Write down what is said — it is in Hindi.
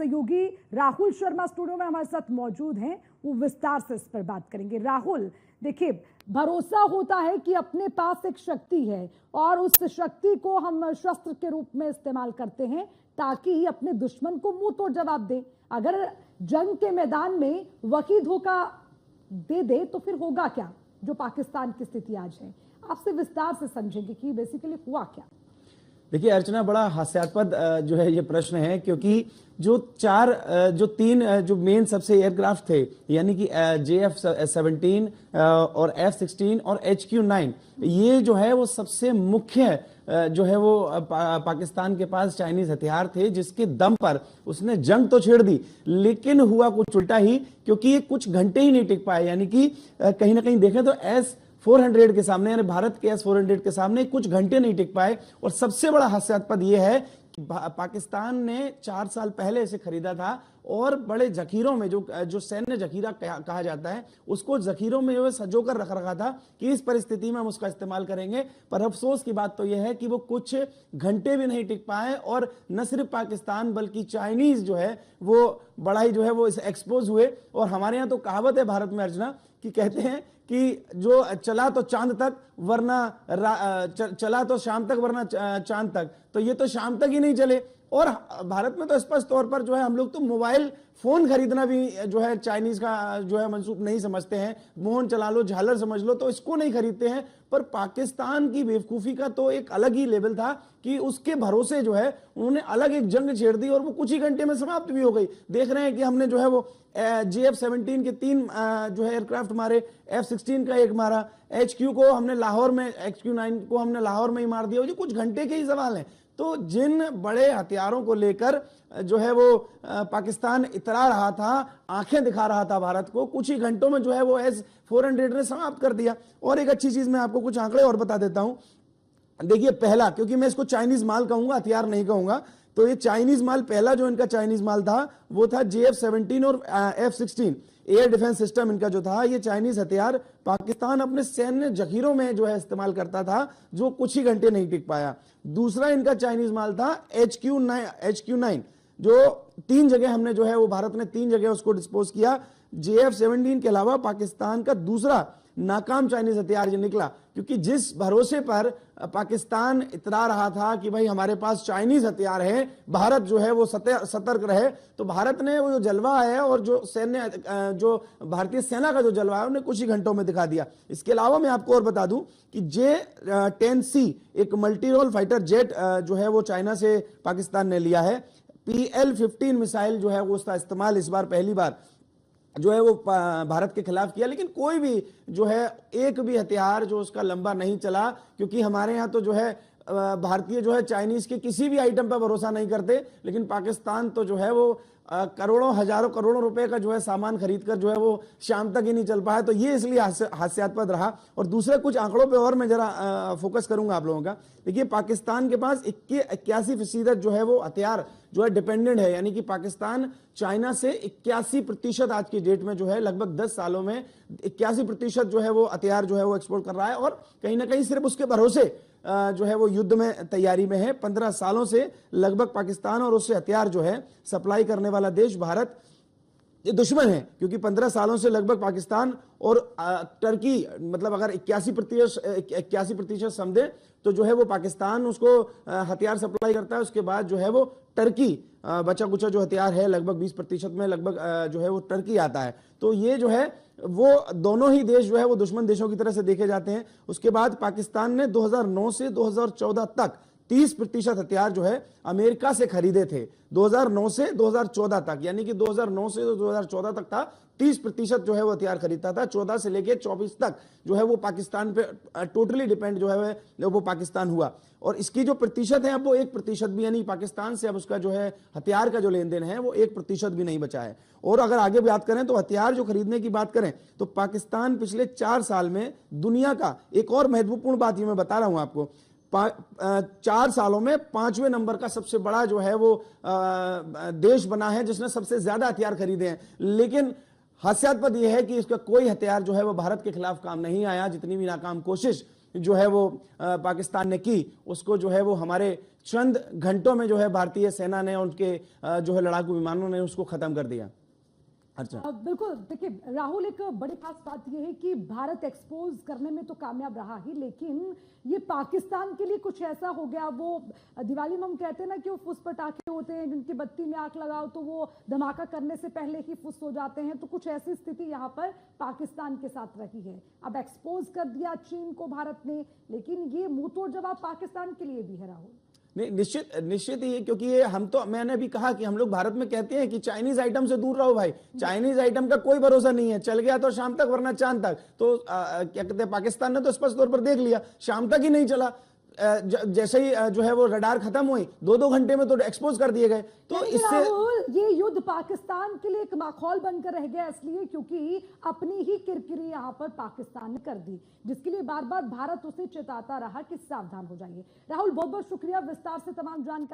सहयोगी राहुल शर्मा स्टूडियो में हमारे साथ मौजूद हैं, वो विस्तार से इस पर बात करेंगे। राहुल, देखिए, भरोसा होता है कि अपने पास एक शक्ति है और उस शक्ति को हम शस्त्र के रूप में इस्तेमाल करते हैं ताकि अपने दुश्मन को मुंह तोड़ जवाब दें। अगर जंग के मैदान में वही धोखा दे दे तो फिर होगा क्या, जो पाकिस्तान की स्थिति आज है। आपसे विस्तार से समझेंगे कि बेसिकली हुआ क्या। देखिए अर्चना, बड़ा हास्यास्पद जो है ये प्रश्न है, क्योंकि जो तीन मेन सबसे एयरक्राफ्ट थे, यानी कि JF-17 और F-16 और HQ-9, ये जो है वो सबसे मुख्य जो है वो पाकिस्तान के पास चाइनीज हथियार थे, जिसके दम पर उसने जंग तो छेड़ दी, लेकिन हुआ कुछ उल्टा ही, क्योंकि ये कुछ घंटे ही नहीं टिक पाए। यानी कि कहीं ना कहीं देखें तो S-400 के सामने, यानी भारत के S-400 के सामने कुछ घंटे नहीं टिक पाए। और सबसे बड़ा हास्यास्पद यह है कि पाकिस्तान ने 4 साल पहले इसे खरीदा था और बड़े जखीरों में, जो सैन्य जखीरा कहा जाता है, उसको जखीरों में जो सजो कर रख रखा था कि इस परिस्थिति में हम उसका इस्तेमाल करेंगे। पर अफसोस की बात तो यह है कि वो कुछ घंटे भी नहीं टिक पाए और न सिर्फ पाकिस्तान बल्कि चाइनीज जो है वो बड़ा ही जो है वो एक्सपोज हुए। और हमारे यहाँ तो कहावत है भारत में अर्चना, कि कहते हैं कि जो चला तो चांद तक वरना चला तो शाम तक वरना चांद तक, तो ये तो शाम तक ही नहीं चले। और भारत में तो स्पष्ट तौर पर जो है हम लोग तो मोबाइल फोन खरीदना भी जो है चाइनीज का जो है मंसूब नहीं समझते हैं। मोहन चला लो, झालर समझ लो, तो इसको नहीं खरीदते हैं। पर पाकिस्तान की बेवकूफी का तो एक अलग ही लेवल था कि उसके भरोसे जो है उन्होंने अलग एक जंग छेड़ दी और वो कुछ ही घंटे में समाप्त भी हो गई। देख रहे हैं कि हमने जो है वो JF-17 के 3 जो है एयरक्राफ्ट मारे, F-16 का 1 मारा, HQ को हमने लाहौर में, HQ-9 को हमने लाहौर में ही मार दिया। ये कुछ घंटे के ही सवाल हैं। तो जिन बड़े हथियारों को लेकर जो है वो पाकिस्तान इतरा रहा था, आंखें दिखा रहा था भारत को, कुछ ही घंटों में जो है वो S-400 ने समाप्त कर दिया। और एक अच्छी चीज मैं आपको कुछ आंकड़े और बता देता हूं। देखिए, पहला, क्योंकि मैं इसको चाइनीज माल कहूंगा, हथियार नहीं कहूंगा, तो ये चाइनीज माल, पहला जो इनका चाइनीज माल था वो था JF-17 और F-16 एयर डिफेंस सिस्टम। इनका जो था ये चाइनीज हथियार पाकिस्तान अपने सैन्य जखीरों में जो है इस्तेमाल करता था, जो कुछ ही घंटे नहीं टिक पाया। दूसरा इनका चाइनीज माल था HQ-9, जो 3 जगह हमने जो है वो भारत ने 3 जगह उसको डिस्पोज किया। JF-17 के अलावा पाकिस्तान का दूसरा नाकाम चाइनीज हथियार ये निकला, क्योंकि जिस भरोसे पर पाकिस्तान इतरा रहा था कि भाई हमारे पास चाइनीज हथियार है, भारत जो है वो सतर्क रहे, तो भारत ने वो जो जलवा है और जो सैन्य जो भारतीय सेना का जो जलवा है उन्हें कुछ ही घंटों में दिखा दिया। इसके अलावा मैं आपको और बता दूं कि J-10C एक मल्टी रोल फाइटर जेट जो है वो चाइना से पाकिस्तान ने लिया है। PL-15 मिसाइल जो है वो उसका इस्तेमाल इस बार पहली बार जो है वो भारत के खिलाफ किया, लेकिन कोई भी जो है एक भी हथियार जो उसका लंबा नहीं चला, क्योंकि हमारे यहाँ तो जो है भारतीय जो है चाइनीज के किसी भी आइटम पर भरोसा नहीं करते, लेकिन पाकिस्तान तो जो है वो करोड़ों हजारों करोड़ों रुपए का जो है सामान खरीद कर जो है वो शाम तक ही नहीं चल पाया। तो ये इसलिए हास्यास्पद रहा। और दूसरे कुछ आंकड़ों पे और मैं जरा फोकस करूंगा आप लोगों का। देखिए, पाकिस्तान के पास 81% जो है वो हथियार जो है डिपेंडेंट है, यानी कि पाकिस्तान चाइना से 81% आज की डेट में जो है लगभग 10 सालों में 81% जो है वो हथियार जो है वो एक्सपोर्ट कर रहा है। और कहीं ना कहीं सिर्फ उसके भरोसे जो है वो युद्ध में तैयारी में है। 15 सालों से लगभग पाकिस्तान और उससे हथियार जो है सप्लाई करने वाला देश भारत ये दुश्मन है, क्योंकि 15 सालों से लगभग पाकिस्तान और टर्की, मतलब अगर 81% समझे तो जो है वो पाकिस्तान उसको हथियार सप्लाई करता है, उसके बाद जो है वो टर्की बचा कुचा जो हथियार है लगभग 20% में लगभग जो है वो टर्की आता है। तो ये जो है वो दोनों ही देश जो है वो दुश्मन देशों की तरह से देखे जाते हैं। उसके बाद पाकिस्तान ने 2009 से 2014 तक 30% हथियार जो है अमेरिका से खरीदे थे। 2009 से 2014 तक, यानी कि 2009 से 2014 तक था, 30% जो है वो हथियार खरीदता था। 14 से लेके 24 तक जो है वो पाकिस्तान पे टोटली डिपेंड जो है वो पाकिस्तान हुआ। और इसकी जो प्रतिशत है अब वो 1% भी, यानी पाकिस्तान से अब उसका जो है हथियार का जो लेन देन है वो 1% भी नहीं बचा है। और अगर आगे बात करें तो हथियार जो खरीदने की बात करें तो पाकिस्तान पिछले 4 साल में दुनिया का, एक और महत्वपूर्ण बात ये मैं बता रहा हूं आपको, 4 सालों में 5वें नंबर का सबसे बड़ा जो है वो देश बना है जिसने सबसे ज्यादा हथियार खरीदे हैं। लेकिन हास्यास्पद यह है कि इसका कोई हथियार जो है वो भारत के खिलाफ काम नहीं आया। जितनी भी नाकाम कोशिश जो है वो पाकिस्तान ने की, उसको जो है वो हमारे चंद घंटों में जो है भारतीय सेना ने, उनके जो है लड़ाकू विमानों ने उसको खत्म कर दिया। अच्छा, बिल्कुल। देखिए राहुल, एक बड़ी खास बात यह है कि भारत एक्सपोज करने में तो कामयाब रहा ही, लेकिन ये पाकिस्तान के लिए कुछ ऐसा हो गया। वो दिवाली में हम कहते हैं ना कि वो फुस पटाखे होते हैं जिनकी बत्ती में आग लगाओ तो वो धमाका करने से पहले ही फुस हो जाते हैं, तो कुछ ऐसी स्थिति यहाँ पर पाकिस्तान के साथ रही है। अब एक्सपोज कर दिया चीन को भारत ने, लेकिन ये मुंहतोड़ जवाब पाकिस्तान के लिए भी है राहुल। नहीं, निश्चित ही है, क्योंकि ये हम तो, मैंने भी कहा कि हम लोग भारत में कहते हैं कि चाइनीज आइटम से दूर रहो भाई। चाइनीज आइटम का कोई भरोसा नहीं है, चल गया तो शाम तक वरना चांद तक। तो क्या कहते हैं, पाकिस्तान ने तो स्पष्ट तौर पर देख लिया, शाम तक ही नहीं चला। जैसे ही जो है वो रडार खत्म हुई, 2-2 घंटे में तो एक्सपोज कर दिए गए। तो इससे राहुल, ये युद्ध पाकिस्तान के लिए एक माखौल बनकर रह गया, इसलिए क्योंकि अपनी ही किरकिरी यहां पर पाकिस्तान ने कर दी, जिसके लिए बार बार भारत उसे चेताता रहा कि सावधान हो जाइए। राहुल, बहुत बहुत शुक्रिया विस्तार से तमाम जानकारी